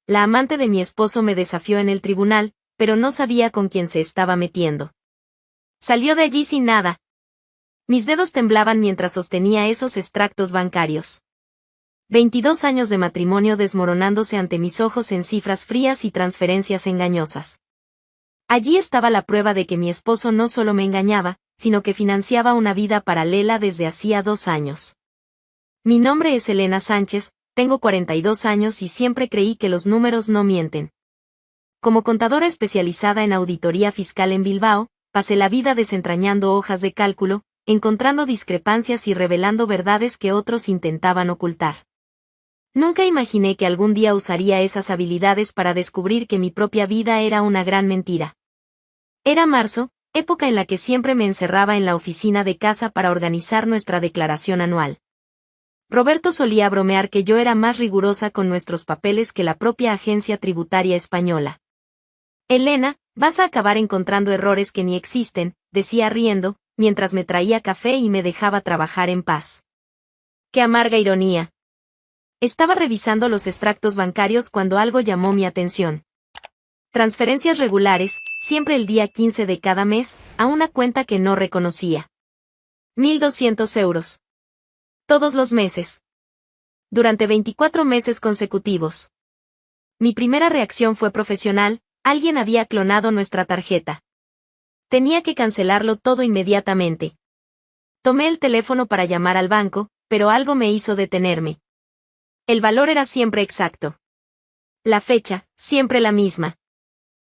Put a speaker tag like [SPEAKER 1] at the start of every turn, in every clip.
[SPEAKER 1] la amante de mi esposo me desafió en el tribunal, pero no sabía con quién se estaba metiendo. Salió de allí sin nada. Mis dedos temblaban mientras sostenía esos extractos bancarios. 22 años de matrimonio desmoronándose ante mis ojos en cifras frías y transferencias engañosas. Allí estaba la prueba de que mi esposo no solo me engañaba, sino que financiaba una vida paralela desde hacía 2 años. Mi nombre es Elena Sánchez, tengo 42 años y siempre creí que los números no mienten. Como contadora especializada en auditoría fiscal en Bilbao, pasé la vida desentrañando hojas de cálculo, encontrando discrepancias y revelando verdades que otros intentaban ocultar. Nunca imaginé que algún día usaría esas habilidades para descubrir que mi propia vida era una gran mentira. Era marzo, época en la que siempre me encerraba en la oficina de casa para organizar nuestra declaración anual. Roberto solía bromear que yo era más rigurosa con nuestros papeles que la propia agencia tributaria española. Elena, vas a acabar encontrando errores que ni existen, decía riendo, mientras me traía café y me dejaba trabajar en paz. ¡Qué amarga ironía! Estaba revisando los extractos bancarios cuando algo llamó mi atención. Transferencias regulares, siempre el día 15 de cada mes, a una cuenta que no reconocía. 1.200 euros. Todos los meses. Durante 24 meses consecutivos. Mi primera reacción fue profesional, alguien había clonado nuestra tarjeta. Tenía que cancelarlo todo inmediatamente. Tomé el teléfono para llamar al banco, pero algo me hizo detenerme. El valor era siempre exacto. La fecha, siempre la misma.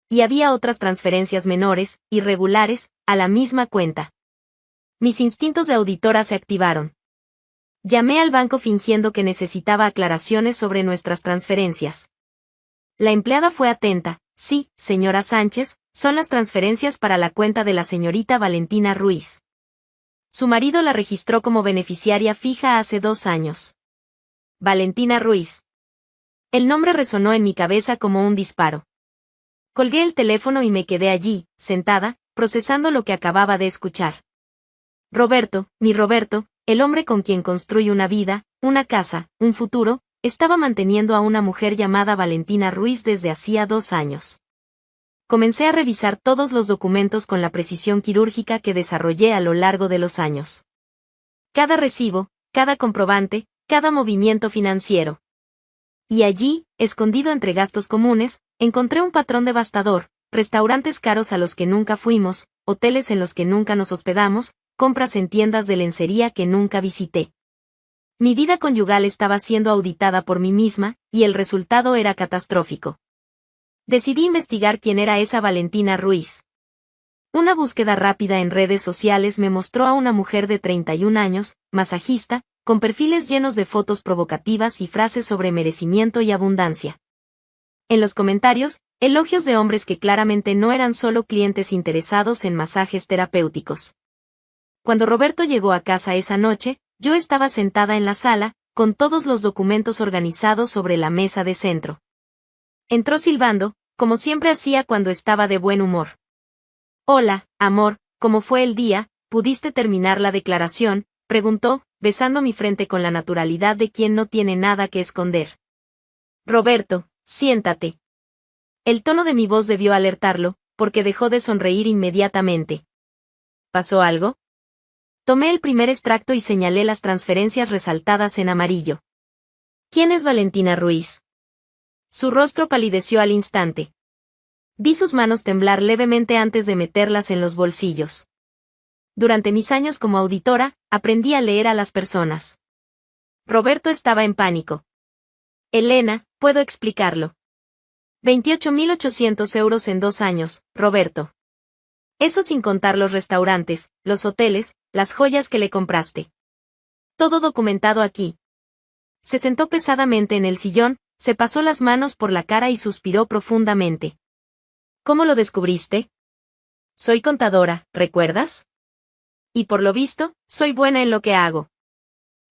[SPEAKER 1] Y había otras transferencias menores, irregulares, a la misma cuenta. Mis instintos de auditora se activaron. Llamé al banco fingiendo que necesitaba aclaraciones sobre nuestras transferencias. La empleada fue atenta. Sí, señora Sánchez, son las transferencias para la cuenta de la señorita Valentina Ruiz. Su marido la registró como beneficiaria fija hace 2 años. Valentina Ruiz. El nombre resonó en mi cabeza como un disparo. Colgué el teléfono y me quedé allí, sentada, procesando lo que acababa de escuchar. Roberto, mi Roberto, el hombre con quien construye una vida, una casa, un futuro, estaba manteniendo a una mujer llamada Valentina Ruiz desde hacía 2 años. Comencé a revisar todos los documentos con la precisión quirúrgica que desarrollé a lo largo de los años. Cada recibo, cada comprobante, cada movimiento financiero. Y allí, escondido entre gastos comunes, encontré un patrón devastador: restaurantes caros a los que nunca fuimos, hoteles en los que nunca nos hospedamos, compras en tiendas de lencería que nunca visité. Mi vida conyugal estaba siendo auditada por mí misma, y el resultado era catastrófico. Decidí investigar quién era esa Valentina Ruiz. Una búsqueda rápida en redes sociales me mostró a una mujer de 31 años, masajista, con perfiles llenos de fotos provocativas y frases sobre merecimiento y abundancia. En los comentarios, elogios de hombres que claramente no eran solo clientes interesados en masajes terapéuticos. Cuando Roberto llegó a casa esa noche, yo estaba sentada en la sala, con todos los documentos organizados sobre la mesa de centro. Entró silbando, como siempre hacía cuando estaba de buen humor. «Hola, amor, ¿cómo fue el día? ¿Pudiste terminar la declaración?», preguntó, besando mi frente con la naturalidad de quien no tiene nada que esconder. «Roberto, siéntate». El tono de mi voz debió alertarlo, porque dejó de sonreír inmediatamente. ¿Pasó algo? Tomé el primer extracto y señalé las transferencias resaltadas en amarillo. ¿Quién es Valentina Ruiz? Su rostro palideció al instante. Vi sus manos temblar levemente antes de meterlas en los bolsillos. Durante mis años como auditora, aprendí a leer a las personas. Roberto estaba en pánico. Elena, puedo explicarlo. 28.800 euros en 2 años, Roberto. Eso sin contar los restaurantes, los hoteles, las joyas que le compraste. Todo documentado aquí. Se sentó pesadamente en el sillón, se pasó las manos por la cara y suspiró profundamente. ¿Cómo lo descubriste? Soy contadora, ¿recuerdas? Y por lo visto, soy buena en lo que hago.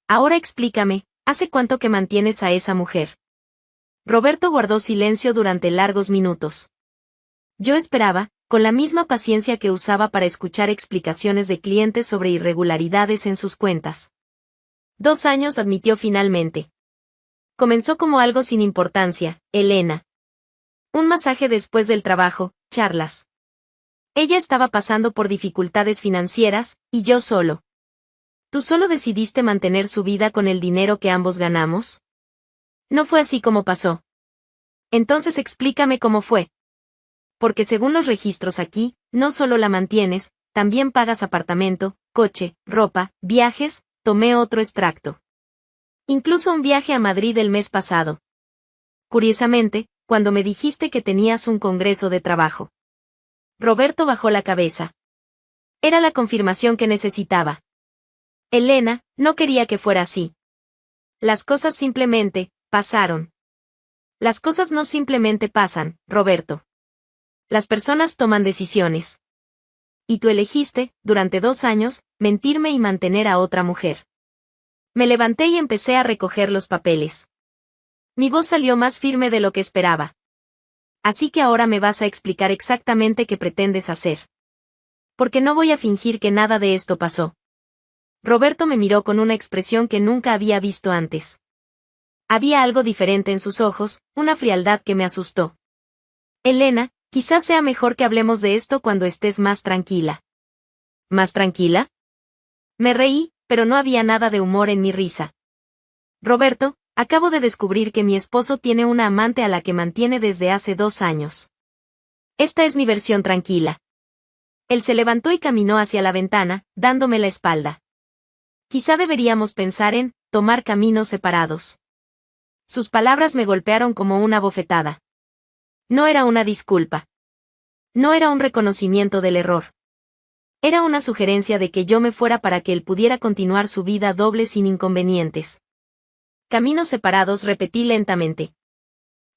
[SPEAKER 1] Ahora explícame, ¿hace cuánto que mantienes a esa mujer? Roberto guardó silencio durante largos minutos. Yo esperaba, con la misma paciencia que usaba para escuchar explicaciones de clientes sobre irregularidades en sus cuentas. 2 años, admitió finalmente. Comenzó como algo sin importancia, Elena. Un masaje después del trabajo, charlas. Ella estaba pasando por dificultades financieras, y yo solo. ¿Tú solo decidiste mantener su vida con el dinero que ambos ganamos? No fue así como pasó. Entonces explícame cómo fue. Porque según los registros aquí, no solo la mantienes, también pagas apartamento, coche, ropa, viajes, tomé otro extracto. Incluso un viaje a Madrid el mes pasado. Curiosamente, cuando me dijiste que tenías un congreso de trabajo. Roberto bajó la cabeza. Era la confirmación que necesitaba. Elena, no quería que fuera así. Las cosas simplemente, pasaron. Las cosas no simplemente pasan, Roberto. Las personas toman decisiones. Y tú elegiste, durante 2 años, mentirme y mantener a otra mujer. Me levanté y empecé a recoger los papeles. Mi voz salió más firme de lo que esperaba. Así que ahora me vas a explicar exactamente qué pretendes hacer. Porque no voy a fingir que nada de esto pasó. Roberto me miró con una expresión que nunca había visto antes. Había algo diferente en sus ojos, una frialdad que me asustó. Elena, quizás sea mejor que hablemos de esto cuando estés más tranquila. ¿Más tranquila? Me reí, pero no había nada de humor en mi risa. Roberto, acabo de descubrir que mi esposo tiene una amante a la que mantiene desde hace 2 años. Esta es mi versión tranquila. Él se levantó y caminó hacia la ventana, dándome la espalda. Quizá deberíamos pensar en tomar caminos separados. Sus palabras me golpearon como una bofetada. No era una disculpa. No era un reconocimiento del error. Era una sugerencia de que yo me fuera para que él pudiera continuar su vida doble sin inconvenientes. Caminos separados, repetí lentamente.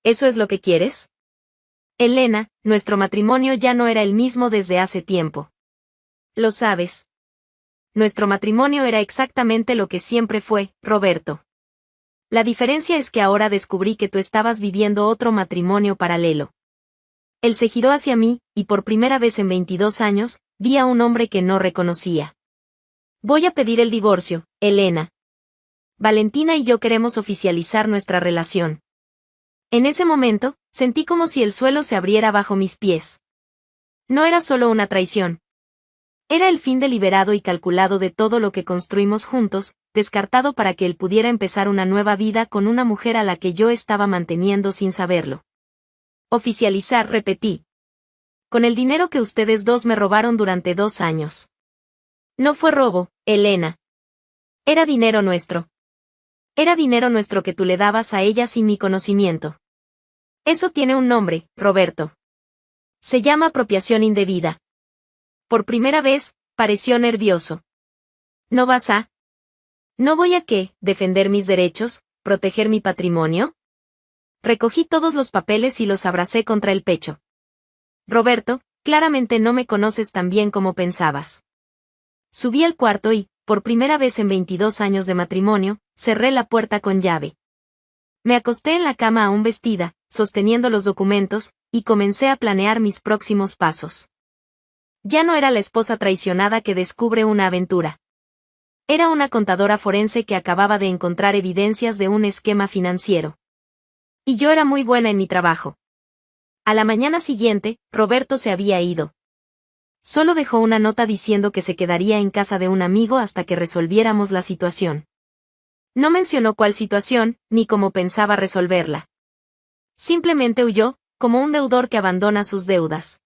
[SPEAKER 1] ¿Eso es lo que quieres? Elena, nuestro matrimonio ya no era el mismo desde hace tiempo. Lo sabes. Nuestro matrimonio era exactamente lo que siempre fue, Roberto. La diferencia es que ahora descubrí que tú estabas viviendo otro matrimonio paralelo. Él se giró hacia mí, y por primera vez en 22 años, vi a un hombre que no reconocía. Voy a pedir el divorcio, Elena. Valentina y yo queremos oficializar nuestra relación. En ese momento, sentí como si el suelo se abriera bajo mis pies. No era solo una traición. Era el fin deliberado y calculado de todo lo que construimos juntos, descartado para que él pudiera empezar una nueva vida con una mujer a la que yo estaba manteniendo sin saberlo. Oficializar, repetí. Con el dinero que ustedes dos me robaron durante 2 años. No fue robo, Elena. Era dinero nuestro. Era dinero nuestro que tú le dabas a ella sin mi conocimiento. Eso tiene un nombre, Roberto. Se llama apropiación indebida. Por primera vez, pareció nervioso. ¿No vas a? ¿No voy a qué? ¿Defender mis derechos? ¿Proteger mi patrimonio? Recogí todos los papeles y los abracé contra el pecho. Roberto, claramente no me conoces tan bien como pensabas. Subí al cuarto y, por primera vez en 22 años de matrimonio, cerré la puerta con llave. Me acosté en la cama aún vestida, sosteniendo los documentos, y comencé a planear mis próximos pasos. Ya no era la esposa traicionada que descubre una aventura. Era una contadora forense que acababa de encontrar evidencias de un esquema financiero. Y yo era muy buena en mi trabajo. A la mañana siguiente, Roberto se había ido. Solo dejó una nota diciendo que se quedaría en casa de un amigo hasta que resolviéramos la situación. No mencionó cuál situación, ni cómo pensaba resolverla. Simplemente huyó, como un deudor que abandona sus deudas.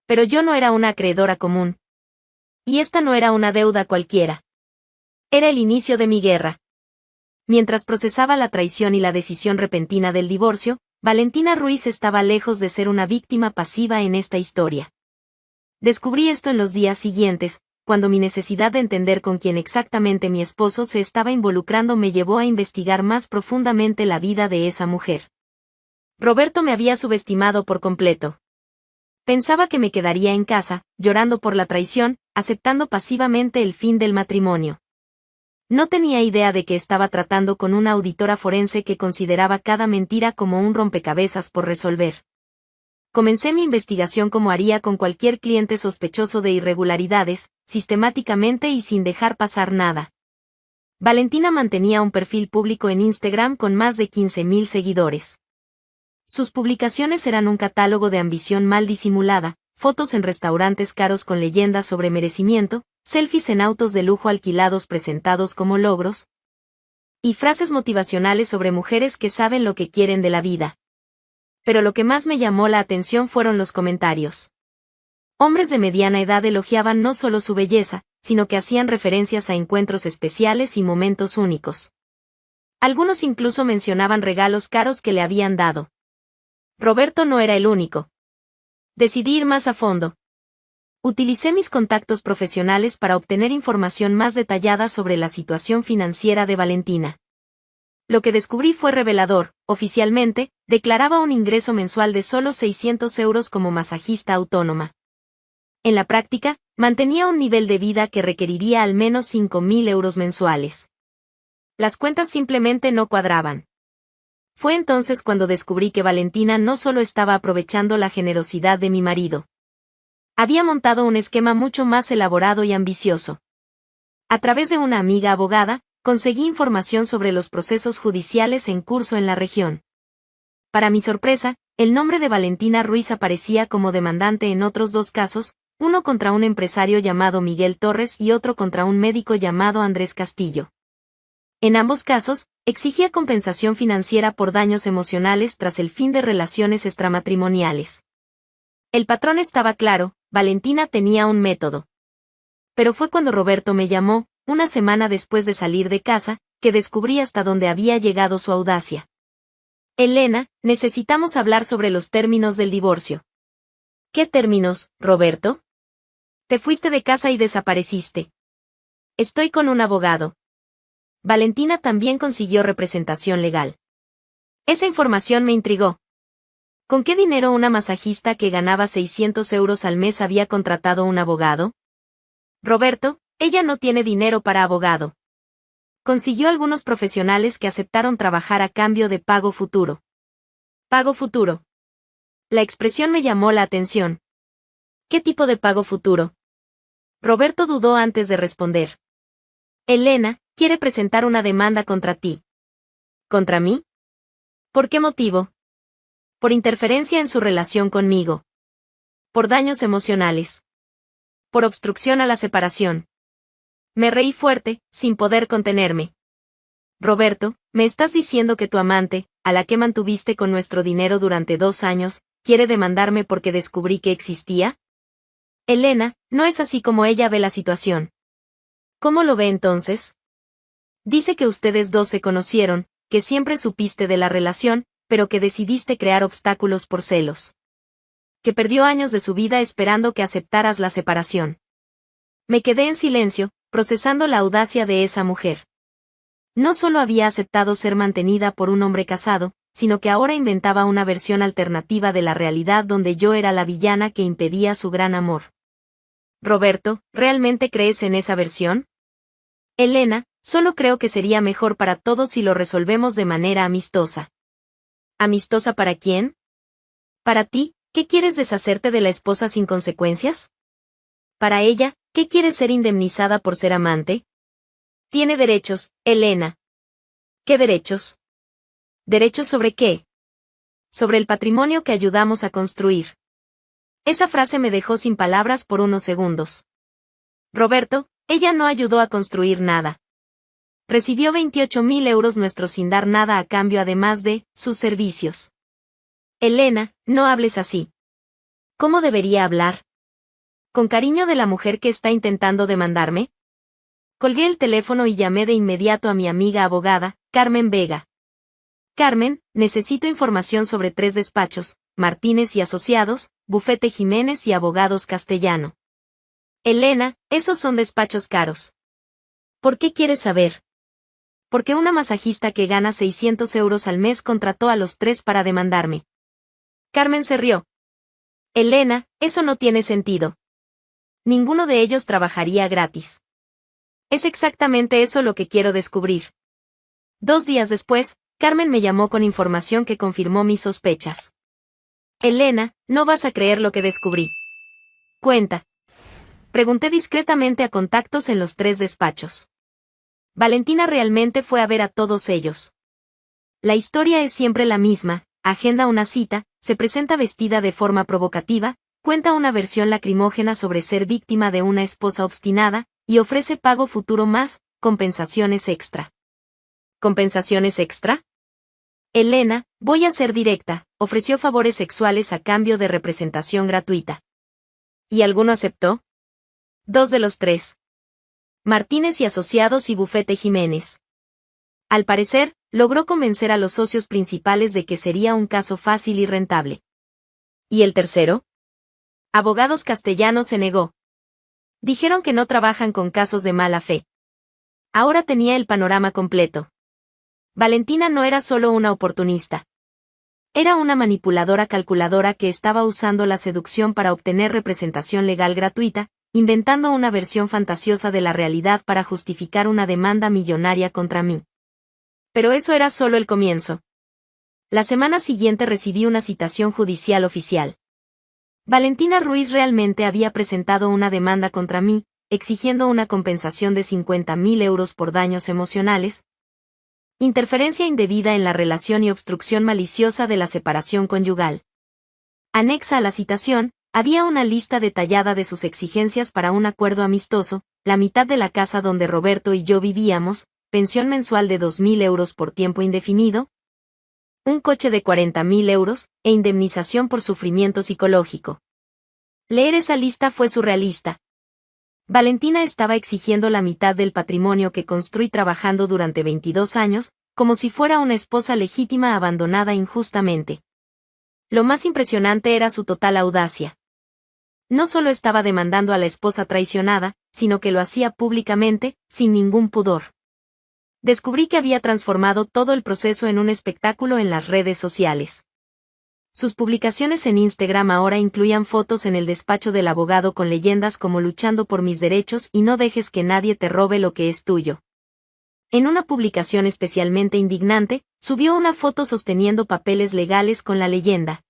[SPEAKER 1] Pero yo no era una acreedora común. Y esta no era una deuda cualquiera. Era el inicio de mi guerra. Mientras procesaba la traición y la decisión repentina del divorcio, Valentina Ruiz estaba lejos de ser una víctima pasiva en esta historia. Descubrí esto en los días siguientes, cuando mi necesidad de entender con quién exactamente mi esposo se estaba involucrando me llevó a investigar más profundamente la vida de esa mujer. Roberto me había subestimado por completo. Pensaba que me quedaría en casa, llorando por la traición, aceptando pasivamente el fin del matrimonio. No tenía idea de que estaba tratando con una auditora forense que consideraba cada mentira como un rompecabezas por resolver. Comencé mi investigación como haría con cualquier cliente sospechoso de irregularidades, sistemáticamente y sin dejar pasar nada. Valentina mantenía un perfil público en Instagram con más de 15.000 seguidores. Sus publicaciones eran un catálogo de ambición mal disimulada, fotos en restaurantes caros con leyendas sobre merecimiento, selfies en autos de lujo alquilados presentados como logros, y frases motivacionales sobre mujeres que saben lo que quieren de la vida. Pero lo que más me llamó la atención fueron los comentarios. Hombres de mediana edad elogiaban no solo su belleza, sino que hacían referencias a encuentros especiales y momentos únicos. Algunos incluso mencionaban regalos caros que le habían dado. Roberto no era el único. Decidí ir más a fondo. Utilicé mis contactos profesionales para obtener información más detallada sobre la situación financiera de Valentina. Lo que descubrí fue revelador. Oficialmente, declaraba un ingreso mensual de solo 600 euros como masajista autónoma. En la práctica, mantenía un nivel de vida que requeriría al menos 5.000 euros mensuales. Las cuentas simplemente no cuadraban. Fue entonces cuando descubrí que Valentina no solo estaba aprovechando la generosidad de mi marido. Había montado un esquema mucho más elaborado y ambicioso. A través de una amiga abogada, conseguí información sobre los procesos judiciales en curso en la región. Para mi sorpresa, el nombre de Valentina Ruiz aparecía como demandante en otros dos casos, uno contra un empresario llamado Miguel Torres y otro contra un médico llamado Andrés Castillo. En ambos casos, exigía compensación financiera por daños emocionales tras el fin de relaciones extramatrimoniales. El patrón estaba claro, Valentina tenía un método. Pero fue cuando Roberto me llamó, una semana después de salir de casa, que descubrí hasta dónde había llegado su audacia. Elena, necesitamos hablar sobre los términos del divorcio. ¿Qué términos, Roberto? Te fuiste de casa y desapareciste. Estoy con un abogado. Valentina también consiguió representación legal. Esa información me intrigó. ¿Con qué dinero una masajista que ganaba 600 euros al mes había contratado un abogado? Roberto, ella no tiene dinero para abogado. Consiguió algunos profesionales que aceptaron trabajar a cambio de pago futuro. Pago futuro. La expresión me llamó la atención. ¿Qué tipo de pago futuro? Roberto dudó antes de responder. Elena, quiere presentar una demanda contra ti. ¿Contra mí? ¿Por qué motivo? Por interferencia en su relación conmigo. Por daños emocionales. Por obstrucción a la separación. Me reí fuerte, sin poder contenerme. Roberto, ¿me estás diciendo que tu amante, a la que mantuviste con nuestro dinero durante 2 años, quiere demandarme porque descubrí que existía? Elena, no es así como ella ve la situación. ¿Cómo lo ve entonces? Dice que ustedes dos se conocieron, que siempre supiste de la relación, pero que decidiste crear obstáculos por celos. Que perdió años de su vida esperando que aceptaras la separación. Me quedé en silencio, procesando la audacia de esa mujer. No solo había aceptado ser mantenida por un hombre casado, sino que ahora inventaba una versión alternativa de la realidad donde yo era la villana que impedía su gran amor. Roberto, ¿realmente crees en esa versión? Elena, solo creo que sería mejor para todos si lo resolvemos de manera amistosa. ¿Amistosa para quién? Para ti, ¿qué quieres deshacerte de la esposa sin consecuencias? Para ella, ¿qué quieres ser indemnizada por ser amante? Tiene derechos, Elena. ¿Qué derechos? ¿Derechos sobre qué? Sobre el patrimonio que ayudamos a construir. Esa frase me dejó sin palabras por unos segundos. Roberto, ella no ayudó a construir nada. Recibió 28.000 euros nuestros sin dar nada a cambio además de sus servicios. Elena, no hables así. ¿Cómo debería hablar? ¿Con cariño de la mujer que está intentando demandarme? Colgué el teléfono y llamé de inmediato a mi amiga abogada, Carmen Vega. Carmen, necesito información sobre 3 despachos, Martínez y Asociados, Bufete Jiménez y Abogados Castellano. Elena, esos son despachos caros. ¿Por qué quieres saber? Porque una masajista que gana 600 euros al mes contrató a los 3 para demandarme. Carmen se rió. Elena, eso no tiene sentido. Ninguno de ellos trabajaría gratis. Es exactamente eso lo que quiero descubrir. 2 días después, Carmen me llamó con información que confirmó mis sospechas. Elena, no vas a creer lo que descubrí. Cuenta. Pregunté discretamente a contactos en los 3 despachos. Valentina realmente fue a ver a todos ellos. La historia es siempre la misma, agenda una cita, se presenta vestida de forma provocativa, cuenta una versión lacrimógena sobre ser víctima de una esposa obstinada, y ofrece pago futuro más compensaciones extra. ¿Compensaciones extra? Elena, voy a ser directa, ofreció favores sexuales a cambio de representación gratuita. ¿Y alguno aceptó? 2 de los 3. Martínez y Asociados y Bufete Jiménez. Al parecer, logró convencer a los socios principales de que sería un caso fácil y rentable. ¿Y el tercero? Abogados Castellanos se negó. Dijeron que no trabajan con casos de mala fe. Ahora tenía el panorama completo. Valentina no era solo una oportunista. Era una manipuladora calculadora que estaba usando la seducción para obtener representación legal gratuita, inventando una versión fantasiosa de la realidad para justificar una demanda millonaria contra mí. Pero eso era solo el comienzo. La semana siguiente recibí una citación judicial oficial. Valentina Ruiz realmente había presentado una demanda contra mí, exigiendo una compensación de 50.000 euros por daños emocionales, interferencia indebida en la relación y obstrucción maliciosa de la separación conyugal. Anexa a la citación, había una lista detallada de sus exigencias para un acuerdo amistoso, la mitad de la casa donde Roberto y yo vivíamos, pensión mensual de 2.000 euros por tiempo indefinido, un coche de 40.000 euros, e indemnización por sufrimiento psicológico. Leer esa lista fue surrealista. Valentina estaba exigiendo la mitad del patrimonio que construí trabajando durante 22 años, como si fuera una esposa legítima abandonada injustamente. Lo más impresionante era su total audacia. No solo estaba demandando a la esposa traicionada, sino que lo hacía públicamente, sin ningún pudor. Descubrí que había transformado todo el proceso en un espectáculo en las redes sociales. Sus publicaciones en Instagram ahora incluían fotos en el despacho del abogado con leyendas como luchando por mis derechos y no dejes que nadie te robe lo que es tuyo. En una publicación especialmente indignante, subió una foto sosteniendo papeles legales con la leyenda: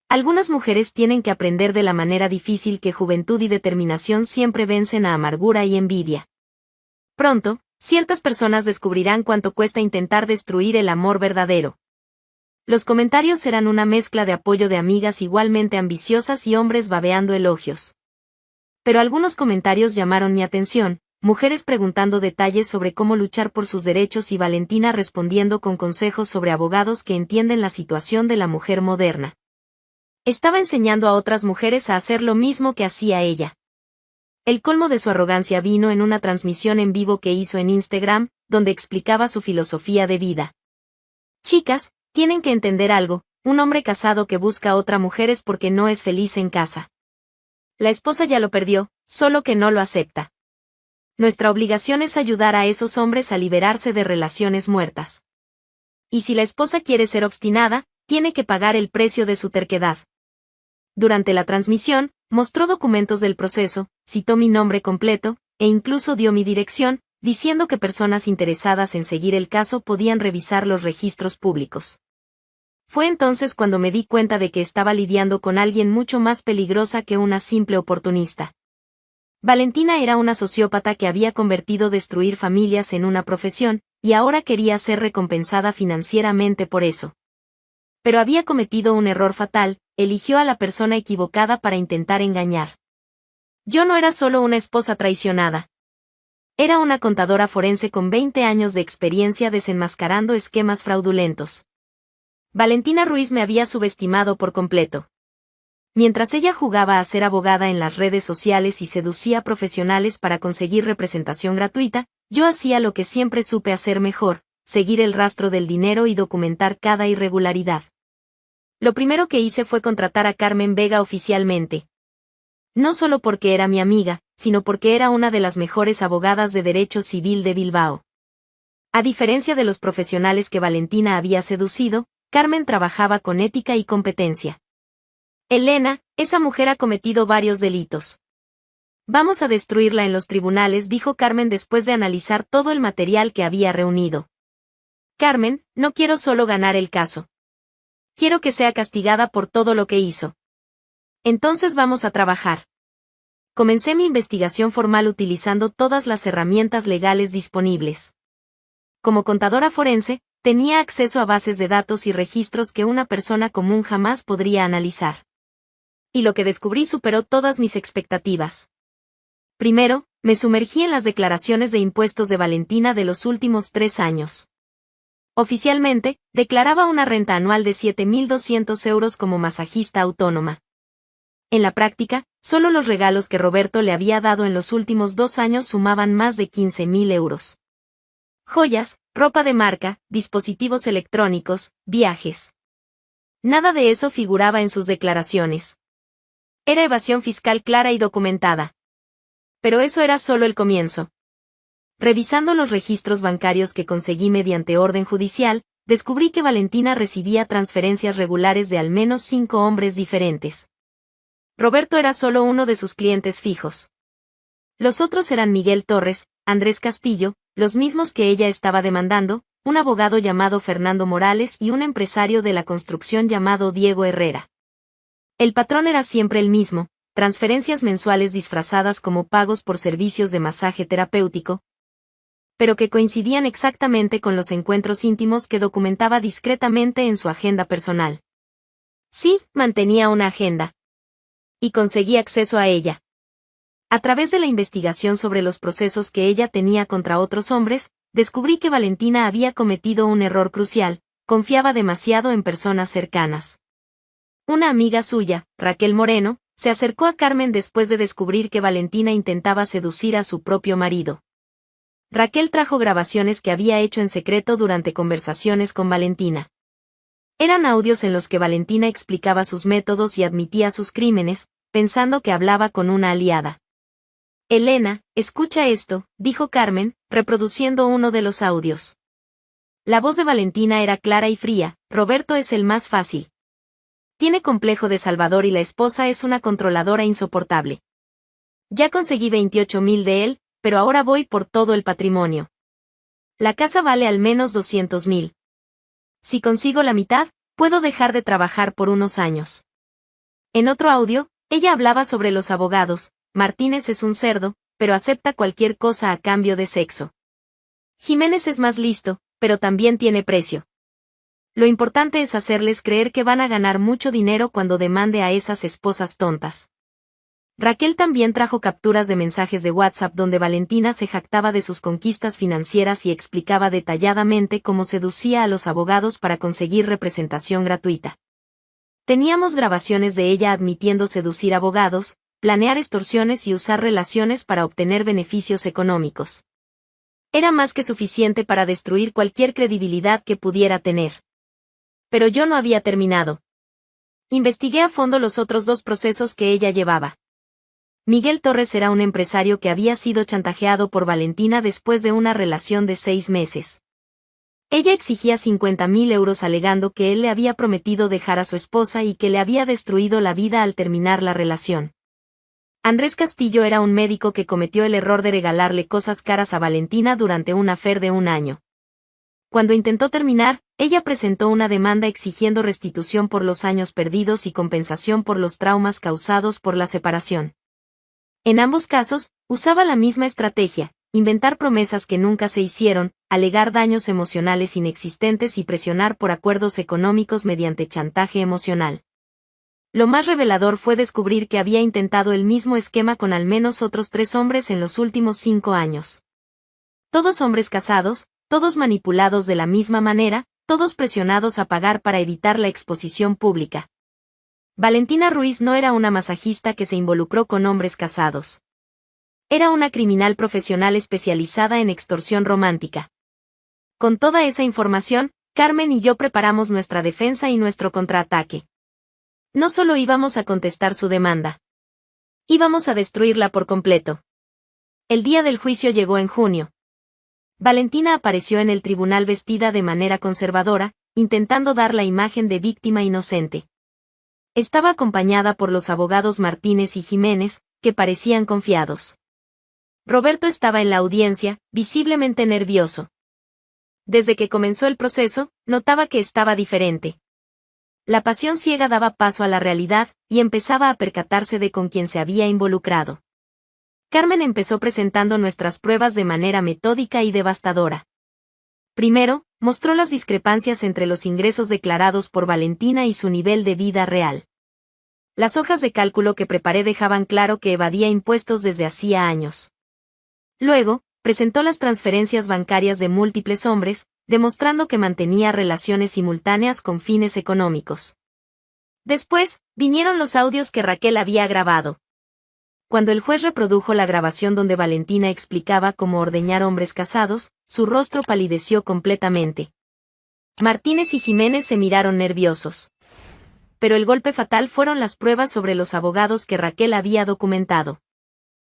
[SPEAKER 1] algunas mujeres tienen que aprender de la manera difícil que juventud y determinación siempre vencen a amargura y envidia. Pronto, ciertas personas descubrirán cuánto cuesta intentar destruir el amor verdadero. Los comentarios eran una mezcla de apoyo de amigas igualmente ambiciosas y hombres babeando elogios. Pero algunos comentarios llamaron mi atención, mujeres preguntando detalles sobre cómo luchar por sus derechos y Valentina respondiendo con consejos sobre abogados que entienden la situación de la mujer moderna. Estaba enseñando a otras mujeres a hacer lo mismo que hacía ella. El colmo de su arrogancia vino en una transmisión en vivo que hizo en Instagram, donde explicaba su filosofía de vida. Chicas, tienen que entender algo, un hombre casado que busca a otra mujer es porque no es feliz en casa. La esposa ya lo perdió, solo que no lo acepta. Nuestra obligación es ayudar a esos hombres a liberarse de relaciones muertas. Y si la esposa quiere ser obstinada, tiene que pagar el precio de su terquedad. Durante la transmisión, mostró documentos del proceso, citó mi nombre completo, e incluso dio mi dirección, diciendo que personas interesadas en seguir el caso podían revisar los registros públicos. Fue entonces cuando me di cuenta de que estaba lidiando con alguien mucho más peligrosa que una simple oportunista. Valentina era una sociópata que había convertido destruir familias en una profesión, y ahora quería ser recompensada financieramente por eso. Pero había cometido un error fatal, eligió a la persona equivocada para intentar engañar. Yo no era solo una esposa traicionada. Era una contadora forense con 20 años de experiencia desenmascarando esquemas fraudulentos. Valentina Ruiz me había subestimado por completo. Mientras ella jugaba a ser abogada en las redes sociales y seducía a profesionales para conseguir representación gratuita, yo hacía lo que siempre supe hacer mejor, seguir el rastro del dinero y documentar cada irregularidad. Lo primero que hice fue contratar a Carmen Vega oficialmente. No solo porque era mi amiga, sino porque era una de las mejores abogadas de derecho civil de Bilbao. A diferencia de los profesionales que Valentina había seducido, Carmen trabajaba con ética y competencia. Elena, esa mujer ha cometido varios delitos. Vamos a destruirla en los tribunales, dijo Carmen después de analizar todo el material que había reunido. Carmen, no quiero solo ganar el caso. Quiero que sea castigada por todo lo que hizo. Entonces vamos a trabajar. Comencé mi investigación formal utilizando todas las herramientas legales disponibles. Como contadora forense, tenía acceso a bases de datos y registros que una persona común jamás podría analizar. Y lo que descubrí superó todas mis expectativas. Primero, me sumergí en las declaraciones de impuestos de Valentina de los últimos 3 años. Oficialmente, declaraba una renta anual de 7.200 euros como masajista autónoma. En la práctica, solo los regalos que Roberto le había dado en los últimos 2 años sumaban más de 15.000 euros. Joyas, ropa de marca, dispositivos electrónicos, viajes. Nada de eso figuraba en sus declaraciones. Era evasión fiscal clara y documentada. Pero eso era solo el comienzo. Revisando los registros bancarios que conseguí mediante orden judicial, descubrí que Valentina recibía transferencias regulares de al menos 5 hombres diferentes. Roberto era solo uno de sus clientes fijos. Los otros eran Miguel Torres, Andrés Castillo, los mismos que ella estaba demandando, un abogado llamado Fernando Morales y un empresario de la construcción llamado Diego Herrera. El patrón era siempre el mismo, transferencias mensuales disfrazadas como pagos por servicios de masaje terapéutico, pero que coincidían exactamente con los encuentros íntimos que documentaba discretamente en su agenda personal. Sí, mantenía una agenda. Y conseguí acceso a ella. A través de la investigación sobre los procesos que ella tenía contra otros hombres, descubrí que Valentina había cometido un error crucial: confiaba demasiado en personas cercanas. Una amiga suya, Raquel Moreno, se acercó a Carmen después de descubrir que Valentina intentaba seducir a su propio marido. Raquel trajo grabaciones que había hecho en secreto durante conversaciones con Valentina. Eran audios en los que Valentina explicaba sus métodos y admitía sus crímenes, pensando que hablaba con una aliada. Elena, escucha esto, dijo Carmen, reproduciendo uno de los audios. La voz de Valentina era clara y fría: Roberto es el más fácil. Tiene complejo de Salvador y la esposa es una controladora insoportable. Ya conseguí 28.000 de él, pero ahora voy por todo el patrimonio. La casa vale al menos 200.000. Si consigo la mitad, puedo dejar de trabajar por unos años. En otro audio, ella hablaba sobre los abogados: Martínez es un cerdo, pero acepta cualquier cosa a cambio de sexo. Jiménez es más listo, pero también tiene precio. Lo importante es hacerles creer que van a ganar mucho dinero cuando demande a esas esposas tontas. Raquel también trajo capturas de mensajes de WhatsApp donde Valentina se jactaba de sus conquistas financieras y explicaba detalladamente cómo seducía a los abogados para conseguir representación gratuita. Teníamos grabaciones de ella admitiendo seducir abogados, planear extorsiones y usar relaciones para obtener beneficios económicos. Era más que suficiente para destruir cualquier credibilidad que pudiera tener. Pero yo no había terminado. Investigué a fondo los otros 2 procesos que ella llevaba. Miguel Torres era un empresario que había sido chantajeado por Valentina después de una relación de 6 meses. Ella exigía 50.000 euros alegando que él le había prometido dejar a su esposa y que le había destruido la vida al terminar la relación. Andrés Castillo era un médico que cometió el error de regalarle cosas caras a Valentina durante un affair de 1 año. Cuando intentó terminar, ella presentó una demanda exigiendo restitución por los años perdidos y compensación por los traumas causados por la separación. En ambos casos, usaba la misma estrategia: inventar promesas que nunca se hicieron, alegar daños emocionales inexistentes y presionar por acuerdos económicos mediante chantaje emocional. Lo más revelador fue descubrir que había intentado el mismo esquema con al menos otros 3 hombres en los últimos 5 años. Todos hombres casados, todos manipulados de la misma manera, todos presionados a pagar para evitar la exposición pública. Valentina Ruiz no era una masajista que se involucró con hombres casados. Era una criminal profesional especializada en extorsión romántica. Con toda esa información, Carmen y yo preparamos nuestra defensa y nuestro contraataque. No solo íbamos a contestar su demanda. Íbamos a destruirla por completo. El día del juicio llegó en junio. Valentina apareció en el tribunal vestida de manera conservadora, intentando dar la imagen de víctima inocente. Estaba acompañada por los abogados Martínez y Jiménez, que parecían confiados. Roberto estaba en la audiencia, visiblemente nervioso. Desde que comenzó el proceso, notaba que estaba diferente. La pasión ciega daba paso a la realidad, y empezaba a percatarse de con quién se había involucrado. Carmen empezó presentando nuestras pruebas de manera metódica y devastadora. Primero, mostró las discrepancias entre los ingresos declarados por Valentina y su nivel de vida real. Las hojas de cálculo que preparé dejaban claro que evadía impuestos desde hacía años. Luego, presentó las transferencias bancarias de múltiples hombres, demostrando que mantenía relaciones simultáneas con fines económicos. Después, vinieron los audios que Raquel había grabado. Cuando el juez reprodujo la grabación donde Valentina explicaba cómo ordeñar hombres casados, su rostro palideció completamente. Martínez y Jiménez se miraron nerviosos. Pero el golpe fatal fueron las pruebas sobre los abogados que Raquel había documentado.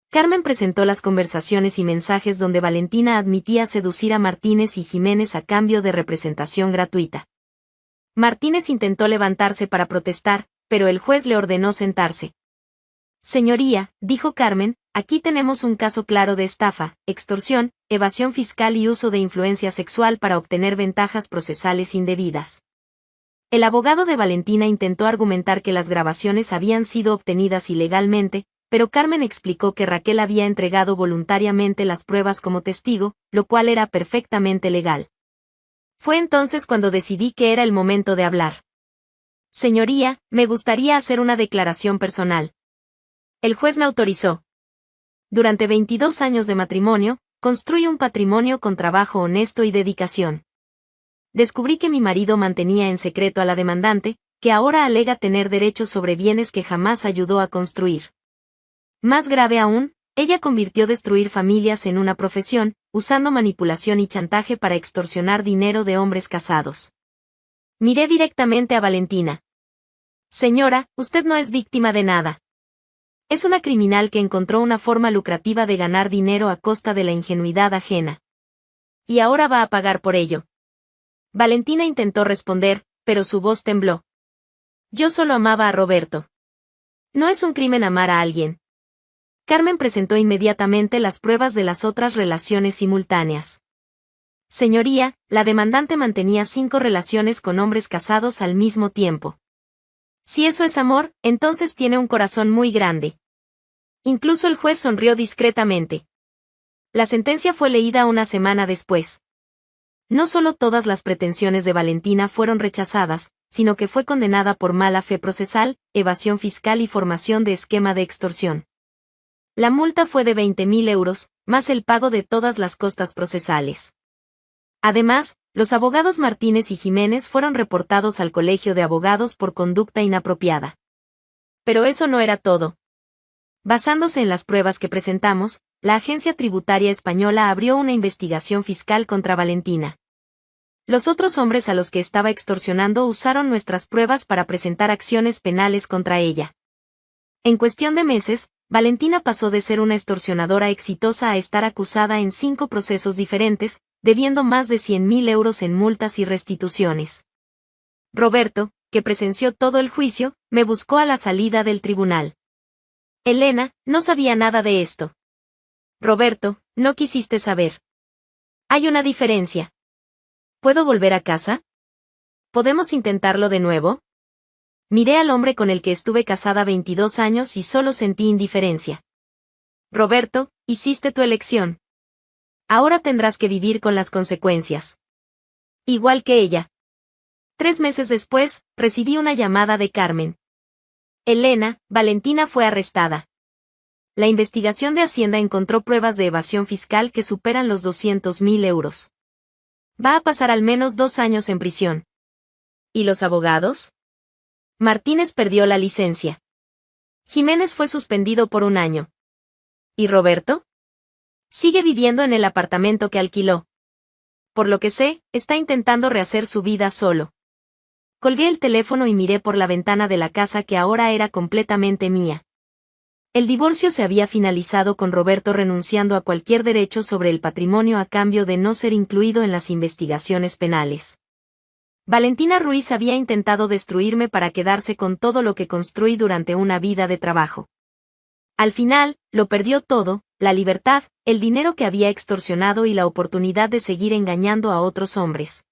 [SPEAKER 1] Carmen presentó las conversaciones y mensajes donde Valentina admitía seducir a Martínez y Jiménez a cambio de representación gratuita. Martínez intentó levantarse para protestar, pero el juez le ordenó sentarse. Señoría, dijo Carmen, aquí tenemos un caso claro de estafa, extorsión, evasión fiscal y uso de influencia sexual para obtener ventajas procesales indebidas. El abogado de Valentina intentó argumentar que las grabaciones habían sido obtenidas ilegalmente, pero Carmen explicó que Raquel había entregado voluntariamente las pruebas como testigo, lo cual era perfectamente legal. Fue entonces cuando decidí que era el momento de hablar. Señoría, me gustaría hacer una declaración personal. El juez me autorizó. Durante 22 años de matrimonio, construí un patrimonio con trabajo honesto y dedicación. Descubrí que mi marido mantenía en secreto a la demandante, que ahora alega tener derechos sobre bienes que jamás ayudó a construir. Más grave aún, ella convirtió destruir familias en una profesión, usando manipulación y chantaje para extorsionar dinero de hombres casados. Miré directamente a Valentina. Señora, usted no es víctima de nada. Es una criminal que encontró una forma lucrativa de ganar dinero a costa de la ingenuidad ajena. Y ahora va a pagar por ello. Valentina intentó responder, pero su voz tembló. Yo solo amaba a Roberto. No es un crimen amar a alguien. Carmen presentó inmediatamente las pruebas de las otras relaciones simultáneas. Señoría, la demandante mantenía 5 relaciones con hombres casados al mismo tiempo. Si eso es amor, entonces tiene un corazón muy grande. Incluso el juez sonrió discretamente. La sentencia fue leída una semana después. No solo todas las pretensiones de Valentina fueron rechazadas, sino que fue condenada por mala fe procesal, evasión fiscal y formación de esquema de extorsión. La multa fue de 20.000 euros, más el pago de todas las costas procesales. Además, los abogados Martínez y Jiménez fueron reportados al Colegio de Abogados por conducta inapropiada. Pero eso no era todo. Basándose en las pruebas que presentamos, la Agencia Tributaria Española abrió una investigación fiscal contra Valentina. Los otros hombres a los que estaba extorsionando usaron nuestras pruebas para presentar acciones penales contra ella. En cuestión de meses, Valentina pasó de ser una extorsionadora exitosa a estar acusada en 5 procesos diferentes, debiendo más de 100.000 euros en multas y restituciones. Roberto, que presenció todo el juicio, me buscó a la salida del tribunal. Elena, no sabía nada de esto. Roberto, no quisiste saber. Hay una diferencia. ¿Puedo volver a casa? ¿Podemos intentarlo de nuevo? Miré al hombre con el que estuve casada 22 años y solo sentí indiferencia. Roberto, hiciste tu elección. Ahora tendrás que vivir con las consecuencias. Igual que ella. 3 meses después, recibí una llamada de Carmen. Elena, Valentina fue arrestada. La investigación de Hacienda encontró pruebas de evasión fiscal que superan los 200.000 euros. Va a pasar al menos 2 años en prisión. ¿Y los abogados? Martínez perdió la licencia. Jiménez fue suspendido por 1 año. ¿Y Roberto? Sigue viviendo en el apartamento que alquiló. Por lo que sé, está intentando rehacer su vida solo. Colgué el teléfono y miré por la ventana de la casa que ahora era completamente mía. El divorcio se había finalizado con Roberto renunciando a cualquier derecho sobre el patrimonio a cambio de no ser incluido en las investigaciones penales. Valentina Ruiz había intentado destruirme para quedarse con todo lo que construí durante una vida de trabajo. Al final, lo perdió todo, la libertad, el dinero que había extorsionado y la oportunidad de seguir engañando a otros hombres.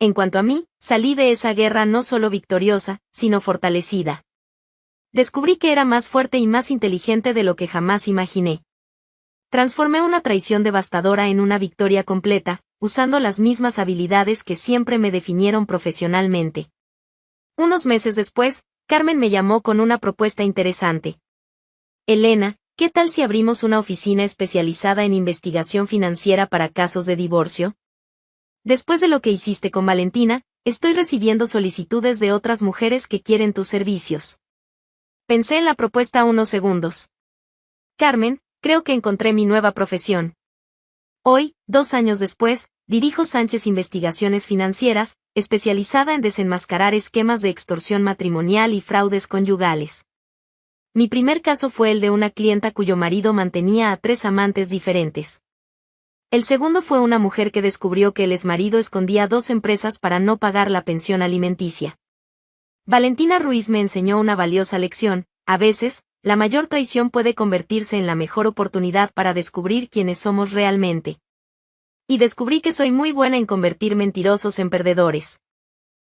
[SPEAKER 1] En cuanto a mí, salí de esa guerra no solo victoriosa, sino fortalecida. Descubrí que era más fuerte y más inteligente de lo que jamás imaginé. Transformé una traición devastadora en una victoria completa, usando las mismas habilidades que siempre me definieron profesionalmente. Unos meses después, Carmen me llamó con una propuesta interesante. Elena, ¿qué tal si abrimos una oficina especializada en investigación financiera para casos de divorcio? Después de lo que hiciste con Valentina, estoy recibiendo solicitudes de otras mujeres que quieren tus servicios. Pensé en la propuesta unos segundos. Carmen, creo que encontré mi nueva profesión. Hoy, 2 años después, dirijo Sánchez Investigaciones Financieras, especializada en desenmascarar esquemas de extorsión matrimonial y fraudes conyugales. Mi primer caso fue el de una clienta cuyo marido mantenía a 3 amantes diferentes. El segundo fue una mujer que descubrió que el exmarido escondía 2 empresas para no pagar la pensión alimenticia. Valentina Ruiz me enseñó una valiosa lección: a veces, la mayor traición puede convertirse en la mejor oportunidad para descubrir quiénes somos realmente. Y descubrí que soy muy buena en convertir mentirosos en perdedores.